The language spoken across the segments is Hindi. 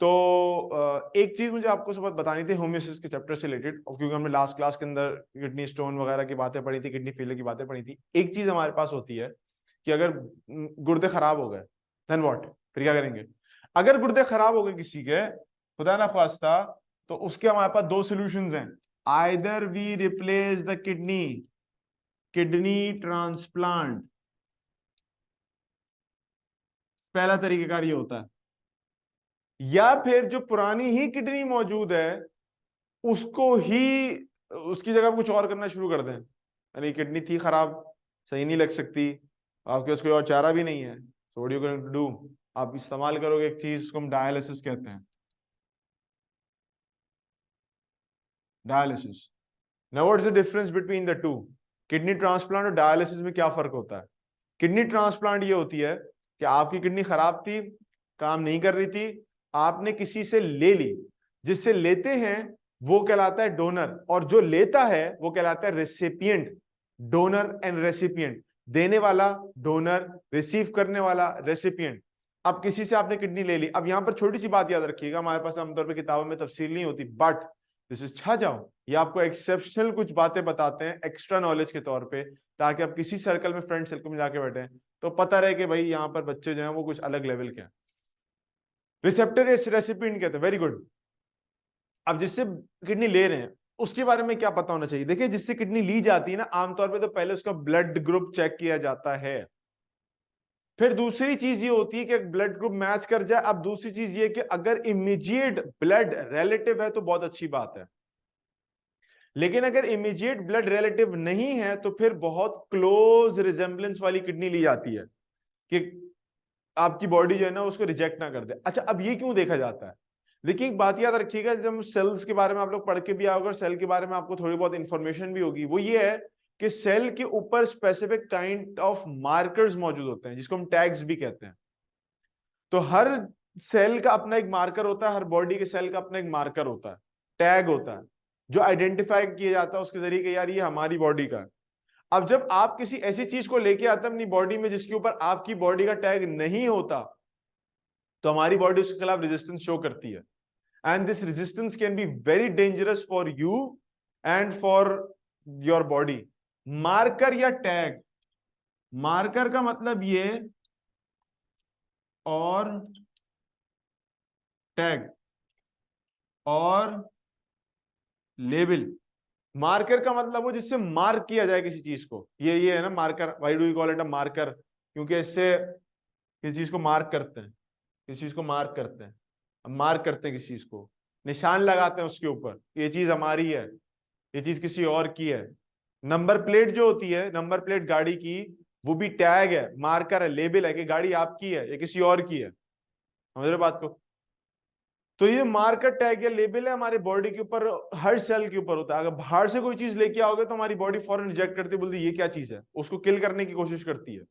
तो एक चीज मुझे आपको सब बतानी थी होम्योसिस के चैप्टर से रिलेटेड, क्योंकि हमने लास्ट क्लास के अंदर किडनी स्टोन वगैरह की बातें पढ़ी थी, किडनी फेलियर की बातें पढ़ी थी। एक चीज हमारे पास होती है कि अगर गुर्दे खराब हो गए देन व्हाट, फिर क्या करेंगे? अगर गुर्दे खराब हो गए किसी के, खुदा ना ख्वास्ता, तो उसके हमारे पास दो सॉल्यूशंस हैं। Either we replace the kidney, kidney transplant, पहला तरीकेकार ये होता है, या फिर जो पुरानी ही किडनी मौजूद है उसको ही, उसकी जगह कुछ और करना शुरू कर दें। यानी किडनी थी खराब, सही नहीं लग सकती, आपके पास कोई और चारा भी नहीं है, so what you going to do, आप इस्तेमाल करोगे एक चीज, उसको हम डायलिसिस कहते हैं। Dialysis. Now what is the difference between the two? Kidney transplant और डायलिसिस में क्या फर्क होता है? किडनी ट्रांसप्लांट ये होती है कि आपकी किडनी खराब थी, काम नहीं कर रही थी, आपने किसी से ले ली, जिससे लेते हैं वो कहलाता है डोनर, और जो लेता है वो कहलाता है रेसिपिएंट। डोनर एंड रेसिपिएंट, देने वाला डोनर, रिसीव करने वाला रेसिपिएंट। अब किसी से आपने किडनी ले ली, अब यहां पर छोटी सी बात याद रखिएगा, हमारे पास आमतौर पर किताबों में तफसील नहीं होती, बट दिस इज छा जाओ, ये आपको एक्सेप्शनल कुछ बातें बताते हैं एक्स्ट्रा नॉलेज के तौर पे, ताकि आप किसी सर्कल में, फ्रेंड सर्कल में जाके बैठे तो पता रहे कि भाई यहाँ पर बच्चे जो हैं वो कुछ अलग लेवल के हैं। रिसेप्टर रेसिपिएंट कहते हैं, वेरी गुड। अब जिससे किडनी ले रहे हैं उसके बारे में क्या पता होना चाहिए? देखिए, जिससे किडनी ली जाती है ना, आमतौर पे तो पहले उसका ब्लड ग्रुप चेक किया जाता है, फिर दूसरी चीज ये होती है कि ब्लड ग्रुप मैच कर जाए। अब दूसरी चीज ये कि अगर इमीडिएट ब्लड रिलेटिव है तो बहुत अच्छी बात है, लेकिन अगर इमीडिएट ब्लड रिलेटिव नहीं है तो फिर बहुत क्लोज रिजेम्बलेंस वाली किडनी ली जाती है कि आपकी बॉडी जो है ना उसको रिजेक्ट ना कर दे। अच्छा, अब ये क्यों देखा जाता है? देखिए, एक बात याद रखिएगा, जब सेल्स के बारे में आप लोग पढ़ के भी आओगे और सेल के बारे में आपको थोड़ी बहुत इंफॉर्मेशन भी होगी, वो ये है कि सेल के ऊपर स्पेसिफिक काइंड ऑफ मार्कर्स मौजूद होते हैं, जिसको हम टैग्स भी कहते हैं। तो हर सेल का अपना एक मार्कर होता है, हर बॉडी के सेल का अपना एक मार्कर होता है, टैग होता है, जो आइडेंटिफाई किया जाता है उसके जरिए कि यार ये हमारी बॉडी का है। अब जब आप किसी ऐसी चीज को लेके आते हैं अपनी बॉडी में जिसके ऊपर आपकी बॉडी का टैग नहीं होता, तो हमारी बॉडी उसके खिलाफ रेजिस्टेंस शो करती है, and this resistance can be very dangerous for you and for your body. Marker या टैग, मार्कर का मतलब ये, और टैग और लेबल। मार्कर का मतलब वो जिससे मार्क किया जाए किसी चीज को, ये है ना marker. Why do you call it a marker? क्योंकि इससे किसी चीज को मार्क करते हैं, किसी चीज को मार्क करते हैं, हम मार्क करते हैं किसी चीज को, निशान लगाते हैं उसके ऊपर, ये चीज हमारी है, ये चीज किसी और की है। नंबर प्लेट जो होती है, नंबर प्लेट गाड़ी की, वो भी टैग है, मार्कर है, लेबल है कि गाड़ी आपकी है या किसी और की है। समझ रहे हो बात को? तो ये मार्कर टैग या लेबल है हमारे बॉडी के ऊपर, हर सेल के ऊपर होता है। अगर बाहर से कोई चीज लेके आओगे तो हमारी बॉडी फौरन रिजेक्ट करती है, बोलती है ये क्या चीज है, उसको किल करने की कोशिश करती है।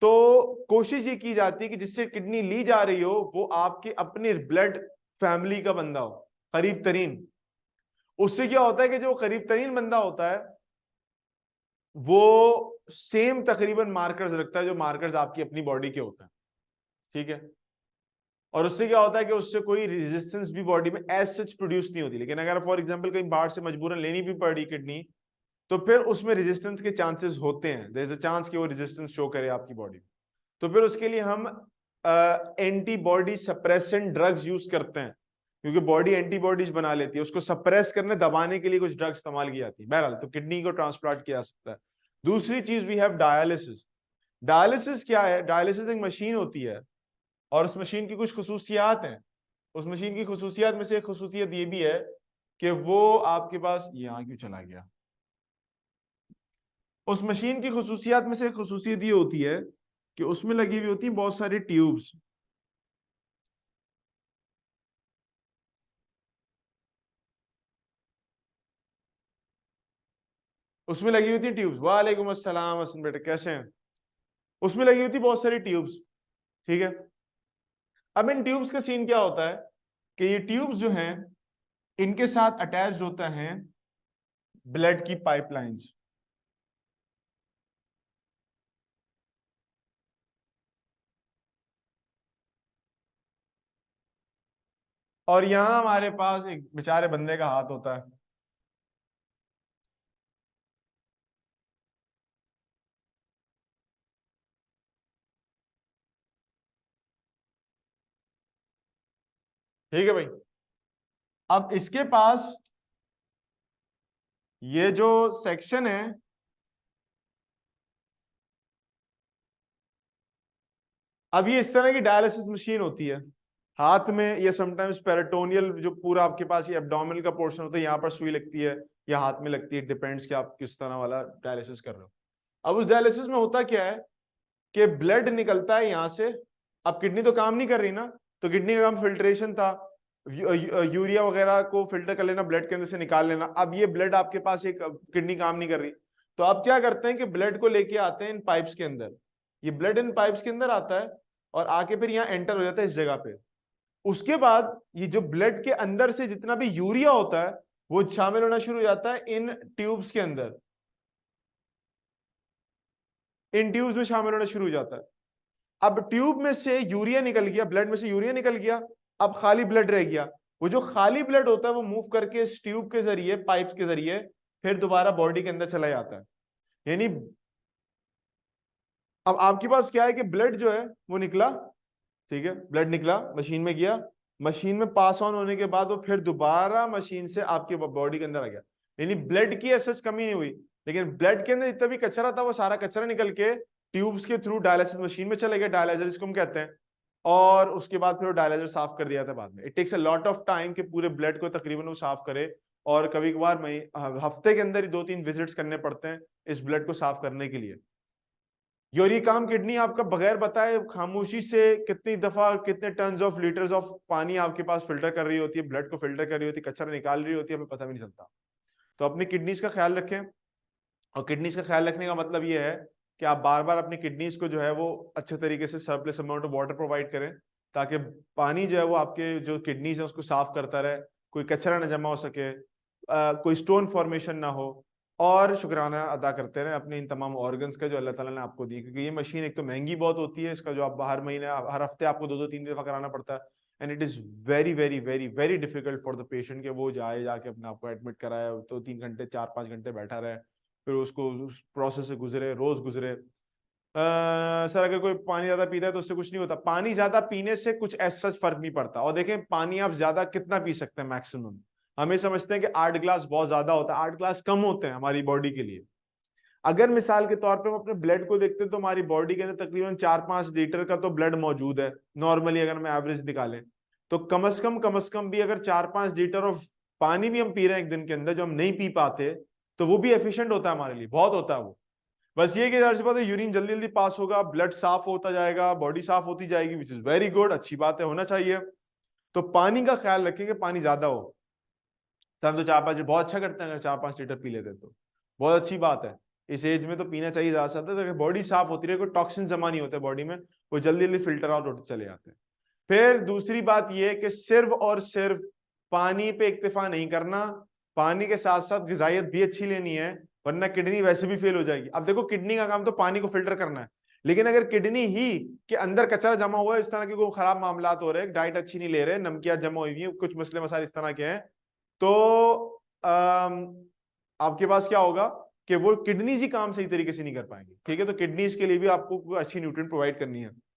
तो कोशिश ये की जाती है कि जिससे किडनी ली जा रही हो वो आपके अपने ब्लड फैमिली का बंदा हो, करीब तरीन। उससे क्या होता है कि जो करीब तरीन बंदा होता है वो सेम तकरीबन मार्कर्स रखता है जो मार्कर्स आपकी अपनी बॉडी के होते हैं। ठीक है? और उससे क्या होता है कि उससे कोई रेजिस्टेंस भी बॉडी में एज सच प्रोड्यूस नहीं होती। लेकिन अगर फॉर एग्जांपल कहीं बाहर से मजबूरन लेनी भी पड़ी किडनी, तो फिर उसमें रेजिस्टेंस के चांसेस होते हैं, देयर इज अ चांस कि वो रेजिस्टेंस शो करे आपकी बॉडी में। तो फिर उसके लिए हम एंटीबॉडी सप्रेसेंट ड्रग्स यूज करते हैं, क्योंकि बॉडी एंटीबॉडीज बना लेती है, उसको सप्रेस करने, दबाने के लिए कुछ ड्रग्स इस्तेमाल की जाती है। बहरहाल, तो किडनी को ट्रांसप्लांट किया जा सकता है। दूसरी चीज वी हैव डायलिसिस। डायलिसिस क्या है? डायलिसिस एक मशीन होती है, और उस मशीन की कुछ खसूसियात हैं। उस मशीन की खसूसियात में से एक खसूसियत ये भी है कि वो आपके पास, यहाँ क्यों चला गया, उस मशीन की खसूसियात में से एक खसूसियत ये होती है कि उसमें लगी हुई होती है बहुत सारी ट्यूब्स। उसमें लगी हुई थी ट्यूब्स। वालेकुम अस्सलाम हसन बेटे, कैसे हैं? उसमें लगी हुई थी बहुत सारी ट्यूब्स। ठीक है? अब इन ट्यूब्स का सीन क्या होता है कि ये ट्यूब्स जो हैं इनके साथ अटैच्ड होता है ब्लड की पाइपलाइंस। और यहाँ हमारे पास एक बेचारे बंदे का हाथ होता है। ठीक है भाई। अब इसके पास ये जो सेक्शन है, अब ये इस तरह की डायलिसिस मशीन होती है हाथ में, या समटाइम्स पेरिटोनियल, जो पूरा आपके पास ये एब्डोमिनल का पोर्शन होता है, यहाँ पर सुई लगती है या हाथ में लगती है, डिपेंड्स कि आप किस तरह वाला डायलिसिस कर रहे हो। अब उस डायलिसिस में होता क्या है कि ब्लड निकलता है यहाँ से। अब किडनी तो काम नहीं कर रही ना, तो किडनी का काम फिल्ट्रेशन था, यूरिया वगैरह को फिल्टर कर लेना, ब्लड के अंदर से निकाल लेना। अब ये ब्लड आपके पास, एक किडनी काम नहीं कर रही, तो आप क्या करते हैं कि ब्लड को लेके आते हैं इन पाइप्स के अंदर। ये ब्लड इन पाइप्स के अंदर आता है और आके फिर यहाँ एंटर हो जाता है इस जगह पे। उसके बाद ये जो ब्लड के अंदर से जितना भी यूरिया होता है वो शामिल होना शुरू हो जाता है इन ट्यूब्स के अंदर, इन ट्यूब्स में शामिल होना शुरू हो जाता है। अब ट्यूब में से यूरिया निकल गया, ब्लड में से यूरिया निकल गया, अब खाली ब्लड रह गया। वो जो खाली ब्लड होता है वो मूव करके इस ट्यूब के जरिए, पाइप्स के जरिए फिर दोबारा बॉडी के अंदर चला जाता है। यानी अब आपके पास क्या है कि ब्लड जो है वो निकला, ठीक है, ब्लड निकला, मशीन में गया, मशीन में पास ऑन होने के बाद वो फिर दोबारा मशीन से आपके बॉडी के अंदर आ गया। यानी ब्लड की ऐसा कमी नहीं हुई, लेकिन ब्लड के अंदर जितना भी कचरा था वो सारा कचरा निकल के ट्यूब्स के थ्रू डायलिसिस मशीन में चले गए, डायलाइजर जिसको हम कहते हैं। और उसके बाद फिर वो डायलाइजर साफ कर दिया था बाद में। It takes a lot of time कि पूरे ब्लड को तकरीबन वो साफ करे, और कभी कभार हफ्ते के अंदर ही 2-3 विजिट्स करने पड़ते हैं इस ब्लड को साफ करने के लिए। और ये काम किडनी आपका बगैर बताए खामोशी से कितनी दफा, कितने टन्स ऑफ लीटर्स ऑफ पानी आपके पास फिल्टर कर रही होती है, ब्लड को फिल्टर कर रही होती है, कचरा निकाल रही होती है, हमें पता भी नहीं चलता। तो अपनी किडनीज का ख्याल रखें। और किडनीज का ख्याल रखने का मतलब ये है कि आप बार बार अपनी किडनीज को जो है वो अच्छे तरीके से surplus amount of water provide करें, ताकि पानी जो है वो आपके जो किडनीज है उसको साफ करता रहे, कोई कचरा ना जमा हो सके, कोई स्टोन फॉर्मेशन ना हो। और शुक्राना अदा करते रहे अपने इन तमाम ऑर्गन्स का जो अल्लाह ताला ने आपको दी, क्योंकि ये मशीन एक तो महंगी बहुत होती है, इसका जो आप हर महीने, हर हफ्ते आपको 2-2 3 दफा कराना पड़ता है। And it is very very very very difficult for the patient, के वो जाए जाके अपने आपको एडमिट कराए तो 3 घंटे 4-5 घंटे बैठा रहे, फिर उसको उस प्रोसेस से गुजरे, रोज गुजरे। सर अगर कोई पानी ज्यादा पीता है तो उससे कुछ नहीं होता, पानी ज्यादा पीने से कुछ ऐसा फर्क नहीं पड़ता। और देखें पानी आप ज्यादा कितना पी सकते हैं मैक्सिमम, हमें समझते हैं कि 8 ग्लास बहुत ज्यादा होता है, 8 ग्लास कम होते हैं हमारी बॉडी के लिए। अगर मिसाल के तौर पे हम अपने ब्लड को देखते हैं तो हमारी बॉडी के अंदर तकरीबन 4-5 लीटर का तो ब्लड मौजूद है नॉर्मली, अगर हम एवरेज निकालें तो कम से कम भी अगर 4-5 लीटर ऑफ पानी भी हम पी रहे हैं एक दिन के अंदर, जो हम नहीं पी पाते, तो वो भी एफिशिएंट होता है हमारे लिए, बहुत होता है वो। बस ये कि जाहिर सी बात है यूरिन जल्दी जल्दी पास होगा, ब्लड साफ होता जाएगा, बॉडी साफ होती जाएगी, विच इज वेरी गुड, अच्छी बात है, होना चाहिए। तो पानी का ख्याल रखें कि पानी ज्यादा हो। तो हम तो 4-5 लीटर बहुत अच्छा करते हैं, अगर 4-5 लीटर पी लेते तो बहुत अच्छी बात है। इस एज में तो पीना चाहिए ज्यादा से ज्यादा, बॉडी साफ होती रहे, कोई टॉक्सिन जमा नहीं होते बॉडी में, वो जल्दी जल्दी फिल्टर आउट होते चले जाते हैं। फिर दूसरी बात यह है कि सिर्फ और सिर्फ पानी पे इक्तिफा नहीं करना, पानी के साथ साथ गिजायत भी अच्छी लेनी है, वरना किडनी वैसे भी फेल हो जाएगी। अब देखो किडनी का काम तो पानी को फिल्टर करना है, लेकिन अगर किडनी ही के अंदर कचरा जमा हुआ है, इस तरह के कोई खराब मामला हो रहे हैं, डाइट अच्छी नहीं ले रहे, नमकियात जमा हुई है, कुछ मसले मसाले इस तरह के हैं, तो आपके पास क्या होगा कि वो किडनीज ही काम सही तरीके से नहीं कर पाएंगे। ठीक है, तो किडनीज के लिए भी आपको अच्छी न्यूट्रिएंट प्रोवाइड करनी है।